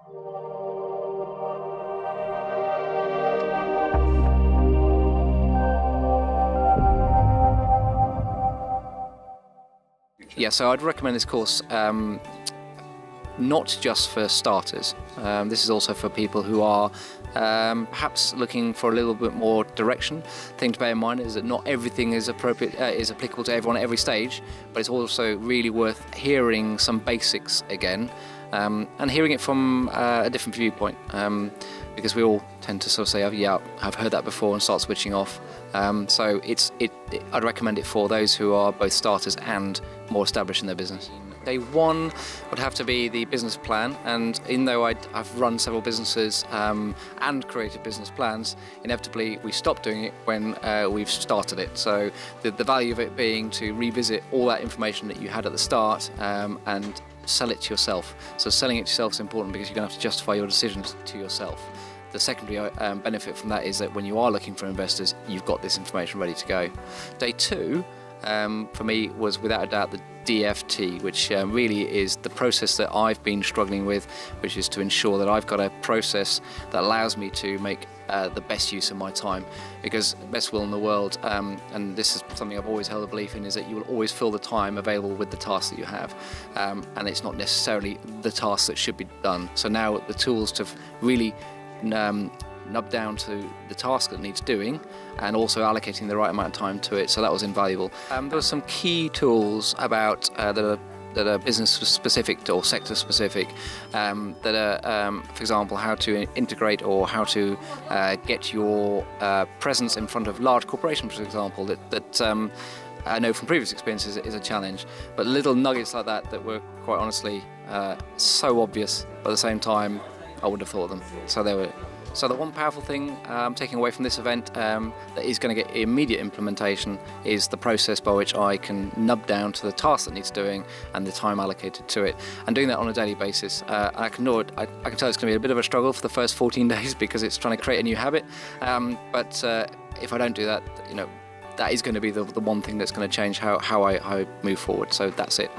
Yeah, so I'd recommend this course not just for starters. This is also for people who are perhaps looking for a little bit more direction. The thing to bear in mind is that not everything is applicable to everyone at every stage, but it's also really worth hearing some basics again, and hearing it from a different viewpoint, because we all tend to sort of say, oh, yeah, I've heard that before, and start switching off. So I'd recommend it for those who are both starters and more established in their business. Day one would have to be the business plan, and even though I've run several businesses and created business plans, inevitably we stop doing it when we've started it. So the value of it being to revisit all that information that you had at the start and sell it to yourself. So selling it to yourself is important because you're going to have to justify your decisions to yourself. The secondary benefit from that is that when you are looking for investors, you've got this information ready to go. Day two, for me, was without a doubt the DFT, which really is the process that I've been struggling with, which is to ensure that I've got a process that allows me to make the best use of my time. Because best will in the world, and this is something I've always held a belief in, is that you will always fill the time available with the tasks that you have, and it's not necessarily the tasks that should be done. So now the tools to really nub down to the task that needs doing, and also allocating the right amount of time to it, so that was invaluable. There were some key tools about that are business specific or sector specific, that are, for example, how to integrate or how to get your presence in front of large corporations, for example, that I know from previous experiences is a challenge, but little nuggets like that were quite honestly so obvious, but at the same time I wouldn't have thought of them. So the one powerful thing I'm taking away from this event that is going to get immediate implementation is the process by which I can nub down to the task that needs doing and the time allocated to it, and doing that on a daily basis. I can tell it's going to be a bit of a struggle for the first 14 days because it's trying to create a new habit, but if I don't do that, that is going to be the one thing that's going to change how I move forward. So that's it.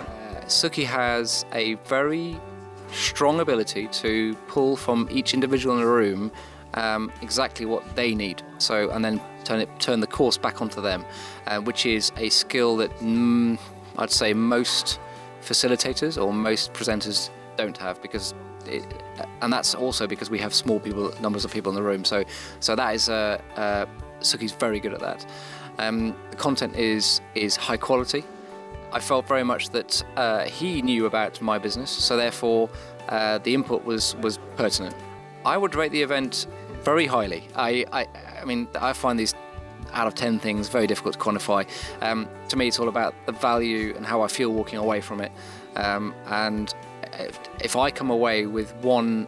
Sukhi has a very strong ability to pull from each individual in the room exactly what they need. So, and then turn the course back onto them, which is a skill that I'd say most facilitators or most presenters don't have, and that's also because we have numbers of people in the room. So that is Sukhi's very good at that. The content is high quality. I felt very much that he knew about my business, so therefore the input was pertinent. I would rate the event very highly. I mean, I find these out of 10 things very difficult to quantify. To me, it's all about the value and how I feel walking away from it. And if I come away with one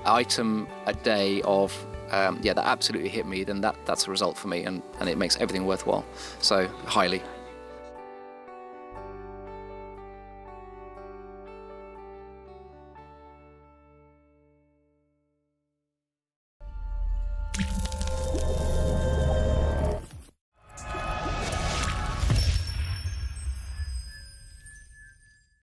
item a day of that absolutely hit me, then that's a result for me, and it makes everything worthwhile. So highly.